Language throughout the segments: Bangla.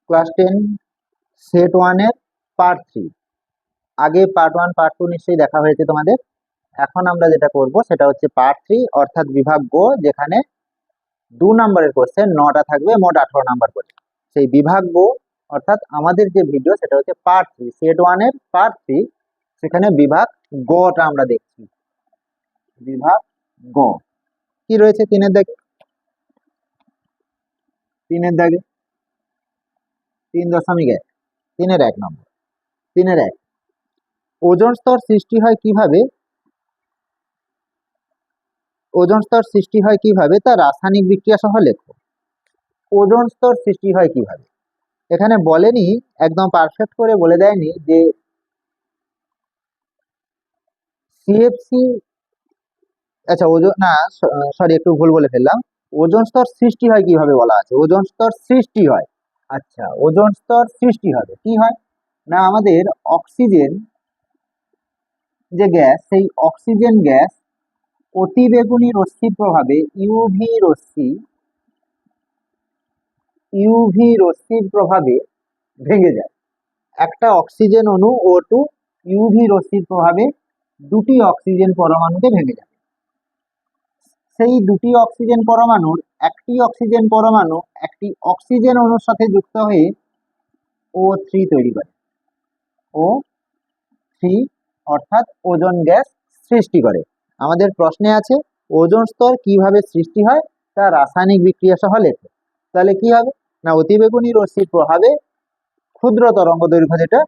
ক্লাস 10 সেট 1 এর পার্ট 3। আগে পার্ট 1 পার্ট 2 নিশ্চয়ই দেখা হয়েছে তোমাদের। এখন আমরা যেটা করব সেটা হচ্ছে পার্ট 3 অর্থাৎ বিভাগ গ, যেখানে 2 নম্বরের কোশ্চেন 9টা থাকবে, মোট 18 নাম্বার করে। সেই বিভাগ গ অর্থাৎ আমাদের যে ভিডিও সেটা হচ্ছে পার্ট 3 সেট 1 এর পার্ট 3। সেখানে বিভাগ গটা আমরা দেখছি। বিভাগ গ কি রয়েছে? 3 দাগে 3.1 3 এর 1 নম্বর। 3 এর 1, ওজোন স্তর সৃষ্টি হয় কিভাবে? ওজোন স্তর সৃষ্টি হয় কিভাবে তা রাসায়নিক বিক্রিয়া সহ লেখো। ওজোন স্তর সৃষ্টি হয় কিভাবে, এখানে বলেনি, একদম পারফেক্ট করে বলে দেয়নি যে সিএফসি, আচ্ছা ওজোন না, সরি একটু ভুল বলে ফেললাম। ওজোন স্তর সৃষ্টি হয় কিভাবে বলা আছে, ওজোন স্তর সৃষ্টি হয়। আচ্ছা, ওজোন স্তর সৃষ্টি হবে কি হয় না, আমাদের অক্সিজেন যে গ্যাস, সেই অক্সিজেন গ্যাস অতিবেগুনি রশ্মির প্রভাবে ইউভি রশ্মির প্রভাবে ভেঙে যায়। একটা অক্সিজেন অণু O2 ইউভি রশ্মির প্রভাবে দুটি অক্সিজেন পরমাণুতে ভেঙে যায়। সেই দুটি অক্সিজেন পরমাণুর একটি অক্সিজেন পরমাণু একটি অক্সিজেন অণুর সাথে যুক্ত হয়ে O3 তৈরি করে। O3 অর্থাৎ ওজোন গ্যাস সৃষ্টি করে। আমাদের প্রশ্নে আছে ওজোন স্তর কিভাবে সৃষ্টি হয় তা রাসায়নিক বিক্রিয়া সহ লেখো। তাহলে কি হবে না, অতিবেগুনি রশ্মির প্রভাবে ক্ষুদ্র তরঙ্গ দৈর্ঘ্য যেটা,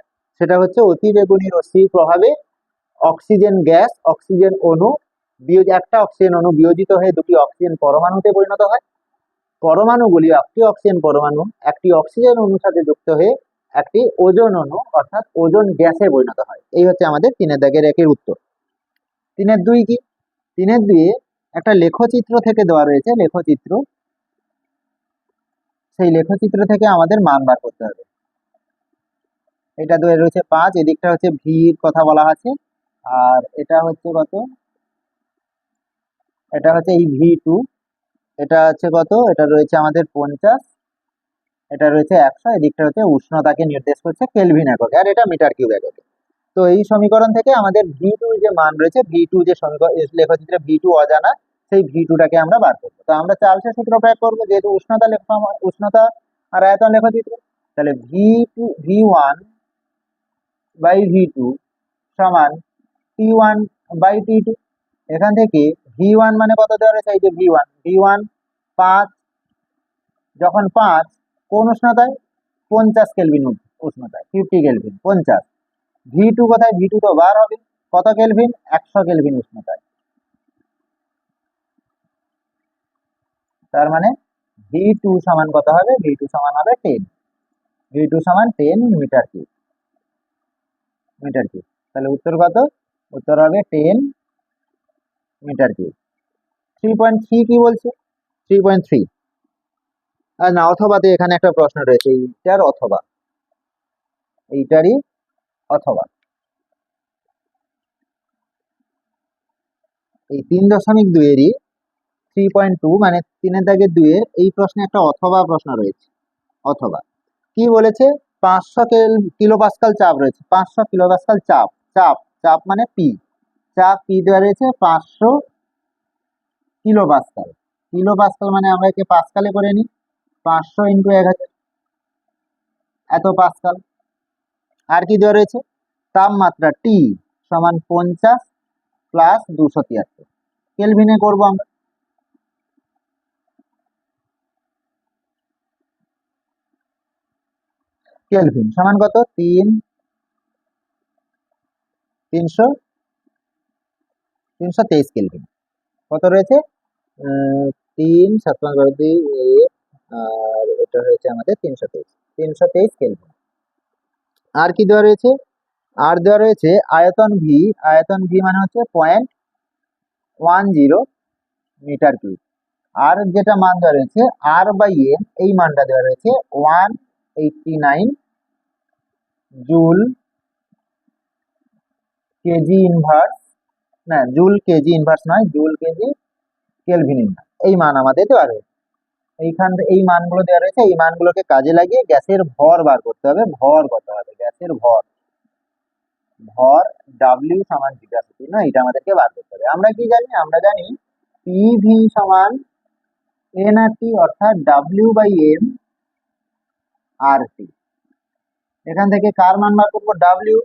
সেটা হচ্ছে অতিবেগুনি রশ্মির প্রভাবে অক্সিজেন গ্যাস, অক্সিজেন অণু একটা অক্সিজেন অণু বিয়োজিত হয়ে দুটি অক্সিজেন পরমাণুতে পরিণত হয়। পরমাণুগুলি একটি অক্সিজেন পরমাণু একটি অক্সিজেন অণুর সাথে যুক্ত হয়ে একটি ওজোন অণু অর্থাৎ ওজোন গ্যাসে পরিণত হয়। এই হচ্ছে আমাদের 3 দাগের 1 উত্তর। 3 2 কি? 3 2 একটা লেখচিত্র থেকে দেওয়া রয়েছে, লেখচিত্র। সেই লেখচিত্র থেকে আমাদের মান বার করতে হবে। এটা রয়েছে 5, এদিকটা হচ্ছে ভির কথা বলা আছে, আর এটা হচ্ছে কত, এটা হচ্ছে এই V2, এটা হচ্ছে কত, এটা রয়েছে আমাদের 50, এটা রয়েছে 100, এদিকটা হচ্ছে উষ্ণতাকে নির্দেশ করছে কেলভিন এককে, আর এটা মিটার কিউব এককে। তো এই সমীকরণ থেকে আমাদের V2 যে মান রয়েছে, V2 যে সমীকরণ লেখচিত্রে V2 অজানা, সেই V2টাকে আমরা বার করবো। তো আমরা চার্লসের সূত্র প্রয়োগ করবো, যেহেতু উষ্ণতা আর আয়তন লেখচিত্র। তাহলে V1 বাই V2 সমান T1 বাই T2। এখান থেকে V1 মানে কত দেওয়া রয়েছে, এই যে V1 5, যখন 5 কোন উষ্ণতায়, 50 কেলভিন উষ্ণতায়, 50 কেলভিন 50। V2 কোথায়, V2 তো বার হবে, কত কেলভিন, 100 কেলভিন উষ্ণতায়। তার মানে V2 সমান কত হবে, V2 সমান হবে 10, V2 সমান 10 মিটার কিউব। তাহলে উত্তর কত, উত্তর হবে 10 মিটার কিউব। 3.3 কি বলছে, 3.3। আর না, অথবাতে এখানে একটা প্রশ্ন রয়েছে, এইটারই অথবা এই 3.2 এরই 3.2 মানে 3 দাগের 2 এর এই প্রশ্নে একটা অথবা প্রশ্ন রয়েছে। অথবা কি বলেছে, 500 কিলো পাস্কাল চাপ রয়েছে, 500 কিলো পাস্কাল চাপ, চাপ মানে পি, চাপ পি দেওয়া রয়েছে 500 কিলো পাস্কাল। কিলো পাস্কাল মানে আমরা একে পাস্কালে করে নিই, 500 ইন্টু 1000, এত পাস্কাল। আর কি দেওয়া রয়েছে, তাপমাত্রা টি সমান 50 প্লাস 273, কেলভিনে করবো আমরা। কেলভিন সমান কত, 323 কেলভিন। কত রয়েছে, 3 7 2 আর এটা হয়েছে আমাদের 323 কেলভিন। আর কি দেওয়া রয়েছে, আর দেওয়া রয়েছে আয়তন ভি মানে হচ্ছে 0.10 মিটার কিউব। আর যেটা মান দেওয়া রয়েছে আর বাই এম, এই মানটা দেওয়া রয়েছে 189 জুল কেজি ইনভার্স, না জুল কেজি ইনভার্স নয়, জুল কেজি কেলভিন ইনভার্স, এই মান আমাদের দেওয়া রয়েছে। এই মানগুলো দেওয়া রয়েছে, এই মানগুলোকে কাজে লাগিয়ে গ্যাসের ভর বার করতে হবে। ভর কত হবে, গ্যাসের ভর, ভর ডাব্লিউ সমান জিজ্ঞাসা না, এটা আমাদেরকে বার করতে হবে। আমরা কি জানি, আমরা জানি পিভি সমান এন আর টি, অর্থাৎ ডাব্লিউ বাই এম আর টি। এখান থেকে কার মান বার করবো, ডাব্লিউ।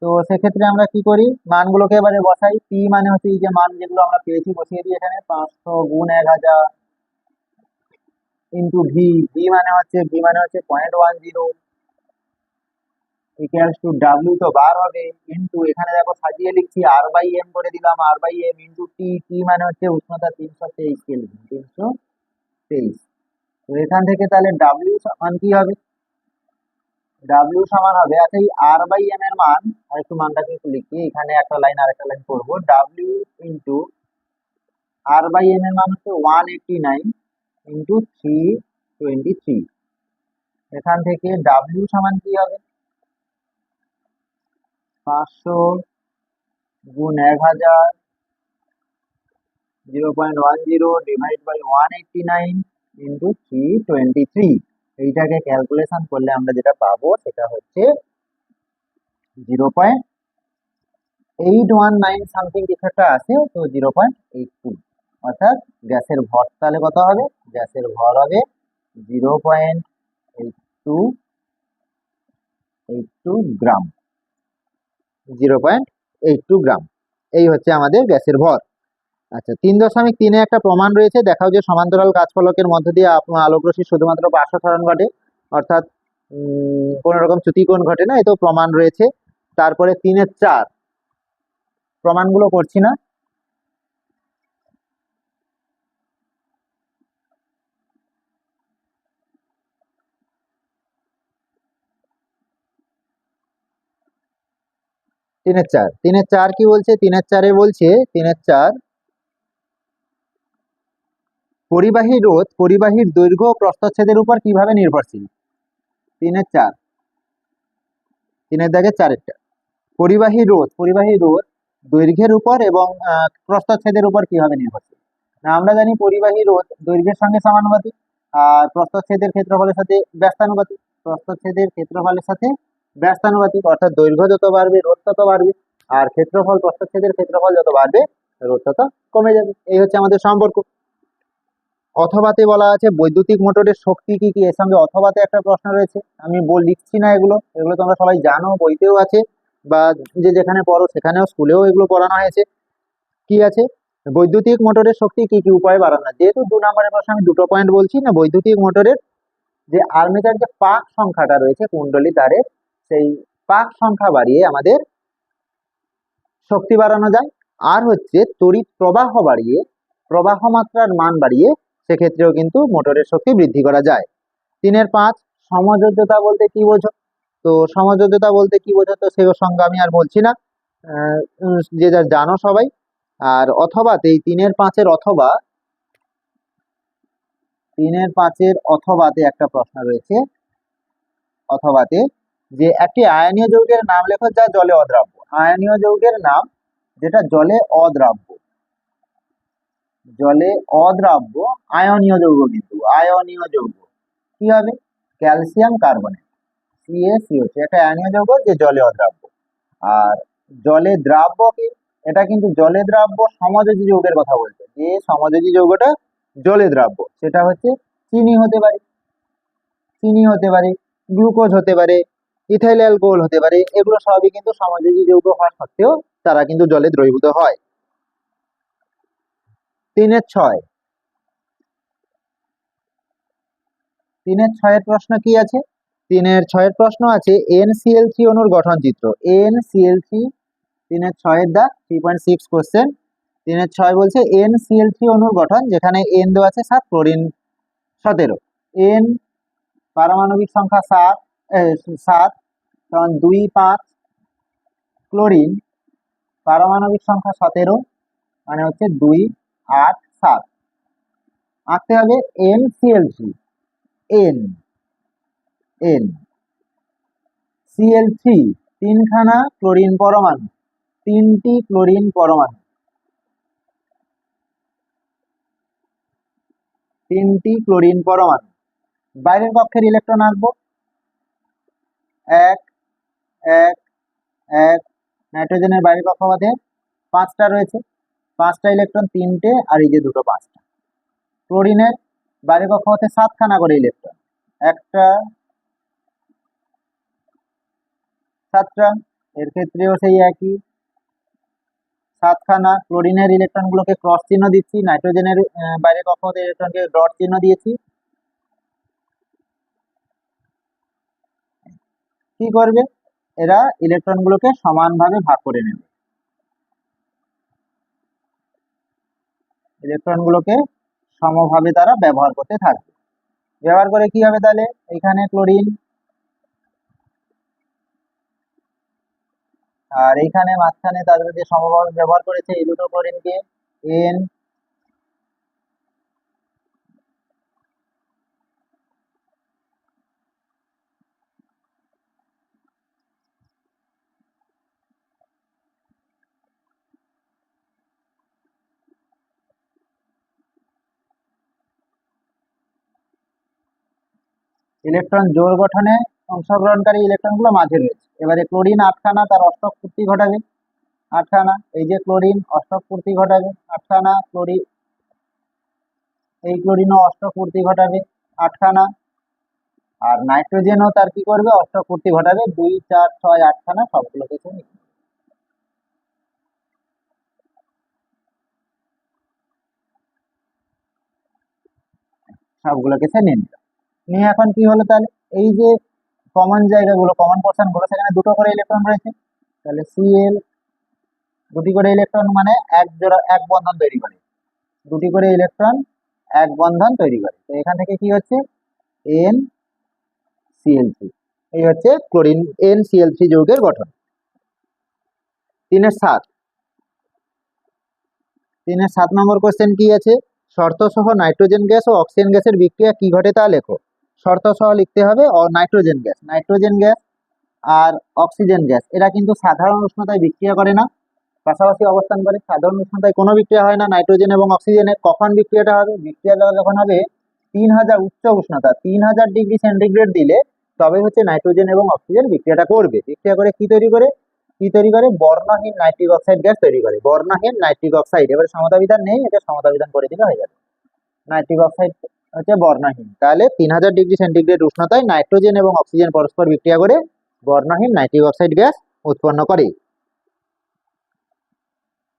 তো সেক্ষেত্রে আমরা কি করি, মানগুলোকে এবারে বসাই। পি মানে হচ্ছে এই যে মান যেগুলো আমরা পেয়েছি বসিয়ে দিই এখানে, 500 গুণ 1000 ইন্টু ভি, ভি মানে হচ্ছে 0.10 ইকুয়ালস টু ডাব্লিউ তো বার হবে, ইন্টু এখানে দেখো সাজিয়ে লিখছি আর বাই এম করে দিলাম, আর বাই এম ইন্টু টি, টি মানে হচ্ছে উষ্ণতা 323 কেলভিন, 323। তো এখান থেকে তাহলে ডাব্লিউ সমান কি হবে, ডাব্লিউ সমান হবে, আচ্ছা এই আর বাই এম এর মান, আর একটু মানটাকে একটু লিখি এখানে, একটা লাইন আর একটা লাইন করবো, W into R by M এর মান হচ্ছে 189 ইন্টু 323। এখান থেকে ডাব্লিউ সমান কি হবে, 500 গুণ 1000 0.10 ডিভাইড বাই 189 ইন্টু 323। এইটাকে ক্যালকুলেশন করলে আমরা যেটা পাবো সেটা হচ্ছে 0.819 সামথিং কিছু একটা আছে, তো 0.82, অর্থাৎ গ্যাসের ভর তাহলে কত হবে, গ্যাসের ভর হবে 0.82 গ্রাম, 0.82 গ্রাম। এই হচ্ছে আমাদের গ্যাসের ভর। আচ্ছা, 3.3-এ একটা প্রমাণ রয়েছে, দেখাও যে সমান্তরাল কাচফলকের মধ্য দিয়ে আলোক রশ্মি শুধুমাত্র পার্শ্বসরণ ঘটে, অর্থাৎ কোন রকম চ্যুতিকোণ ঘটে না, এতেও প্রমাণ রয়েছে। তারপরে 3-4 প্রমাণগুলো করছি না। তিনের চার কি বলছে, 3-4-এ বলছে, 3-4 পরিবাহী রোধ পরিবাহীর দৈর্ঘ্য ও প্রস্থচ্ছেদের উপর কিভাবে নির্ভরশীল। 3-4, 3-এর দাগে 4-এরটা, পরিবাহী রোধ দৈর্ঘ্যের উপর এবং প্রস্থচ্ছেদের উপর কিভাবে নির্ভরশীল। না, আমরা জানি পরিবাহী রোধ দৈর্ঘ্যের সঙ্গে সমানুপাতিক, আর প্রস্থচ্ছেদের ক্ষেত্রফলের সাথে ব্যস্তানুপাতিক। প্রস্থচ্ছেদের ক্ষেত্রফলের সাথে ব্যস্তানুপাতিক, অর্থাৎ দৈর্ঘ্য যত বাড়বে রোধ তত বাড়বে, আর ক্ষেত্রফল প্রস্থচ্ছেদের ক্ষেত্রফল যত বাড়বে রোধ তত কমে যাবে। এই হচ্ছে আমাদের সম্পর্ক। অথবাতে বলা আছে বৈদ্যুতিক মোটরের শক্তি কি কি, এর সঙ্গে অথবাতে একটা প্রশ্ন রয়েছে। আমি লিখছি না, এগুলো এগুলো তোমরা সবাই জানো, বইতেও আছে, বা যে যেখানে পড়ো সেখানেও, স্কুলেও এগুলো পড়ানো হয়েছে। কি আছে, বৈদ্যুতিক মোটরের শক্তি কি কি উপায়ে বাড়ানো যায়। যেহেতু 2 নম্বরের প্রশ্ন, আমি দুটো পয়েন্ট বলছি না, বৈদ্যুতিক মোটরের যে আর্মেচার যে পাক সংখ্যাটা রয়েছে কুণ্ডলী তারের, সেই পাক সংখ্যা বাড়িয়ে আমাদের শক্তি বাড়ানো যায়। আর হচ্ছে তড়িৎ প্রবাহ বাড়িয়ে, প্রবাহ মাত্রার মান বাড়িয়ে সেক্ষেত্রেও কিন্তু মোটরের শক্তি বৃদ্ধি করা যায়। 3-5 সমযোজ্যতা বলতে কি বোঝো। তো সমযোজ্যতা বলতে কি বোঝো, তো সে সঙ্গে আমি আর বলছি না, যে যা জানো সবাই। আর অথবাতে, এই 3-5-এর অথবা, 3-5-এর অথবাতে একটা প্রশ্ন রয়েছে। অথবাতে যে একটি আয়নীয় যৌগের নাম লেখো যা জলে অদ্রাব্য। আয়নীয় যৌগের নাম যেটা জলে অদ্রাব্য, জলে অদ্রাব্য আয়নীয় যৌগ, কিন্তু আয়নীয় যৌগ কি হবে, ক্যালসিয়াম কার্বনেট, CaCO3, একটা আয়নীয় যৌগ যে জলে অদ্রাব্য। আর জলে দ্রাব্য কি, এটা কিন্তু জলে দ্রাব্য সমযোজী যৌগের কথা বলছে, যে সমযোজী যৌগটা জলে দ্রাব্য, সেটা হচ্ছে চিনি হতে পারে, গ্লুকোজ হতে পারে, ইথাইল অ্যালকোহল হতে পারে, এগুলো সবই কিন্তু সমযোজী যৌগ হওয়া সত্ত্বেও তারা কিন্তু জলে দ্রবীভূত হয়। 3-6, 3-6-এর প্রশ্ন কি আছে, 3-6-এর প্রশ্ন আছে NCl3 অণুর গঠন চিত্র। NCl3, 3-6-এর দা 3.6 কোশ্চেন। 3-6 বলছে NCl3 অণুর গঠন, যেখানে N দেওয়া আছে 7, ক্লোরিন 17। N পারমাণবিক সংখ্যা 7, তখন 2, 5, ক্লোরিন পারমাণবিক সংখ্যা 17, মানে হচ্ছে 2, 8, 7। আঁকতে হবে NCl3, N, N, Cl3 তিনখানা ক্লোরিন পরমাণু, 3টি ক্লোরিন পরমাণু, 3টি ক্লোরিন পরমাণু। বাইরের কক্ষের ইলেকট্রন আঁকবো, 1 1 1। নাইট্রোজেনের বাইরের কক্ষপথে 5টা রয়েছে, 5টা ইলেকট্রন, 3টে, আর এই যে দুটো 5টা। ক্লোরিনের বাইরের কক্ষপথে 7খানা করে ইলেকট্রন, 1টা 7টা। এর ক্ষেত্রেও সেই একই 7খানা। ক্লোরিনের ইলেকট্রন গুলোকে ক্রস চিহ্ন দিচ্ছি, নাইট্রোজেনের বাইরের কক্ষপথে ইলেকট্রনকে ডট চিহ্ন দিয়েছি। কি করবে, এরা ইলেকট্রন গুলোকে সমানভাবে ভাগ করে নেবে, ইলেকট্রন গুলোকে সমভাবে তারা ব্যবহার করতে থাকবে। ব্যবহার করে কি হবে তাহলে, এখানে ক্লোরিন আর এইখানে মাঝখানে তাদের যে সমভাবে ব্যবহার করেছে এই দুটো ক্লোরিনকে এন। ইলেকট্রন জোড় গঠনে অংশগ্রহণকারী ইলেকট্রন গুলো মাঝে রয়েছে। এবারে ক্লোরিন 8খানা, তার অষ্টক পূর্তি ঘটাবে 8খানা। এই যে ক্লোরিন অষ্টক পূর্তি ঘটাবে 8খানা, ক্লোরিন এই ক্লোরিনও অষ্টক পূর্তি ঘটাবে 8খানা। আর নাইট্রোজেনও তার কি করবে, অষ্টক পূর্তি ঘটাবে 2 4 6 8খানা, সবগুলোকে সে নিয়ে নিল। নিয়ে এখন কি হলো তাহলে, এই যে কমন জায়গাগুলো, কমন পোর্শন গুলো, সেখানে দুটো করে ইলেকট্রন রয়েছে, তাহলে Cl দুটি করে ইলেকট্রন মানে এক জোড়া এক বন্ধন তৈরি করে, দুটি করে ইলেকট্রন এক বন্ধন তৈরি করে। তো এখান থেকে কি হচ্ছে, NCl3। এই হচ্ছে ক্লোরিন NCl3 যৌগের গঠন। 3-7 নম্বর কোশ্চেন কি আছে, শর্ত সহ নাইট্রোজেন গ্যাস ও অক্সিজেন গ্যাসের বিক্রিয়া কি ঘটে তা লেখো। শর্ত সহ লিখতে হবে নাইট্রোজেন গ্যাস আর অক্সিজেন গ্যাস এরা কিন্তু সাধারণ উষ্ণতায় বিক্রিয়া করে না, পাশাপাশি অবস্থান করে। সাধারণ উষ্ণতায় কোনো বিক্রিয়া হয় না নাইট্রোজেন এবং অক্সিজেনের। কখন বিক্রিয়াটা হবে, বিক্রিয়াটা যখন হবে 3000 উচ্চ উষ্ণতা, 3000 ডিগ্রি সেন্টিগ্রেড দিলে তবে হচ্ছে নাইট্রোজেন এবং অক্সিজেন বিক্রিয়াটা করবে। বিক্রিয়া করে কি তৈরি করে, বর্ণহীন নাইট্রিক অক্সাইড গ্যাস তৈরি করে, বর্ণহীন নাইট্রিক অক্সাইড। এবারে সমতা বিধান নেই, এটা সমতা বিধান করে দিলে হয়ে যাবে। নাইট্রিক অক্সাইড হচ্ছে বর্ণহীন, তাহলে 3000 ডিগ্রি সেন্টিগ্রেড উষ্ণতায় নাইট্রোজেন এবং অক্সিজেন পরস্পর বিক্রিয়া করে বর্ণহীন নাইট্রিক অক্সাইড গ্যাস উৎপন্ন করে।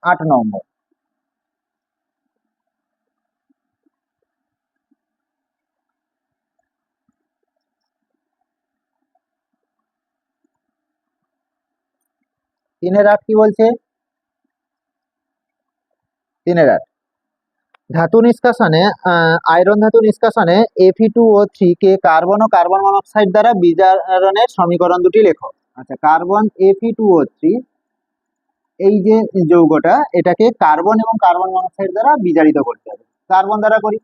8 নম্বর, তিনের 8 কি বলছে, তিনের 8 ধাতু নিষ্কাশনে আয়রন ধাতু নিষ্কাশনে Fe2O3 কে কার্বন ও কার্বন মনোক্সাইড দ্বারা বিজারণের সমীকরণ দুটি লেখো। আচ্ছা, কার্বন Fe2O3 এই যে যৌগটা, এটাকে কার্বন এবং কার্বন মনোক্সাইড দ্বারা বিজারিত করতে হবে। কার্বন দ্বারা করি,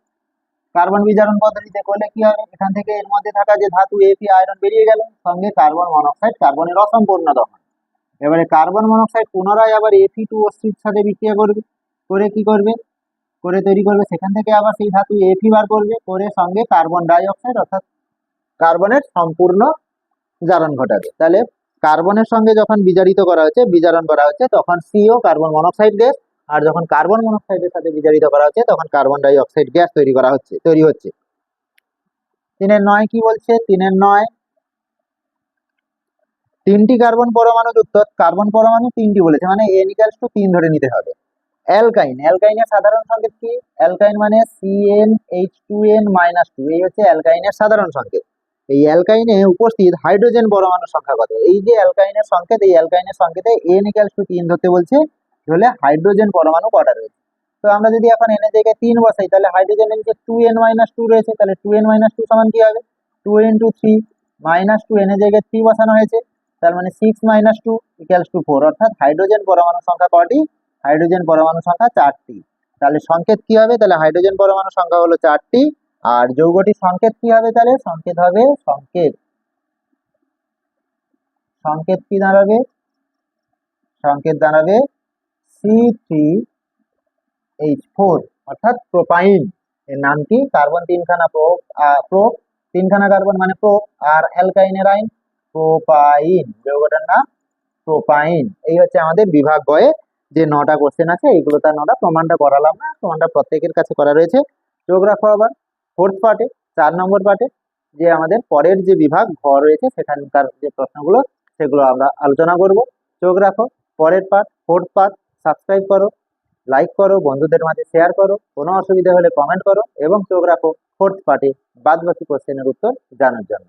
কার্বন বিজারণ পদ্ধতিতে করলে কি হবে, এখান থেকে এর মধ্যে থাকা যে ধাতু Fe আয়রন বেরিয়ে গেল, সঙ্গে কার্বন মনোক্সাইড, কার্বনের অসম্পূর্ণ দহন। এবারে কার্বন মনোক্সাইড পুনরায় আবার Fe2O3 সাথে বিক্রিয়া করবে, করে কি করবে, করে তৈরি করবে, সেখান থেকে আবার সেই ধাতু Fe বার করবে, করে সঙ্গে কার্বন ডাই অক্সাইড অর্থাৎ কার্বনের সম্পূর্ণ জারণ ঘটাবে। তাহলে কার্বনের সঙ্গে যখন বিজারণ করা হচ্ছে তখন CO কার্বন মনোক্সাইড গ্যাস, আর যখন কার্বন মনোক্সাইডের সাথে বিজারিত করা হচ্ছে তখন কার্বন ডাই অক্সাইড গ্যাস তৈরি হচ্ছে। 3-9 কি বলছে, 3-9 3টি কার্বন পরমাণু যুক্ত, কার্বন পরমাণু 3টি বলেছে, মানে N=3 ধরে নিতে হবে। অ্যালকাইনের সাধারণ সংকেত কি, অ্যালকাইন মানে CnH2n-2, এই হচ্ছে অ্যালকাইনের সাধারণ সংকেত। এই অ্যালকাইনে উপস্থিত হাইড্রোজেন পরমাণুর সংখ্যা কত, এই যে অ্যালকাইনের সংকেত, এই অ্যালকাইনের সংকেতে N=3 ধরতে বলছে, তাহলে হাইড্রোজেন পরমাণু কটা রয়েছে। তো আমরা যদি এখন n এর জায়গায় 3 বসাই, তাহলে হাইড্রোজেনের যে 2n-2 রয়েছে, তাহলে 2n-2 সমান কি হবে, 2 × 3 -2, n এর জায়গায় 3 বসানো হয়েছে, তার মানে 6 - 2 = 4, অর্থাৎ হাইড্রোজেন পরমাণু সংখ্যা কটি, হাইড্রোজেন পরমাণু সংখ্যা 4টি। তাহলে সংকেত কি হবে, তাহলে হাইড্রোজেন পরমাণু সংখ্যা হলো 4টি। আর যৌগটির সংকেত কি হবে, তাহলে সংকেত কি দাঁড়াবে, সংকেত দাঁড়াবে C3H4, অর্থাৎ প্রোপাইন। এর নাম কি? কার্বন তিনখানা প্রো, তিনখানা কার্বন মানে প্রো, আর অ্যালকাইনের আইন প্রোপাইন, যৌগটার নাম প্রোপাইন। এই হচ্ছে আমাদের বিভাগ গয়ে যে 9টা কোশ্চেন আছে, এইগুলো তার 9টা, প্রমাণটা করালাম না, প্রমাণটা প্রত্যেকের কাছে করা রয়েছে। চোখ রাখো আবার 4th পার্টে, 4 নম্বর পার্টে, যে আমাদের পরের যে বিভাগ ঘ রয়েছে সেখানকার যে প্রশ্নগুলো সেগুলো আমরা আলোচনা করব। চোখ রাখো পরের পার্ট, 4th পার্ট। সাবস্ক্রাইব করো, লাইক করো, বন্ধুদের মাঝে শেয়ার করো, কোনো অসুবিধা হলে কমেন্ট করো, এবং চোখ রাখো 4th পার্টে বাদ বাকি কোশ্চেনের উত্তর জানার জন্য।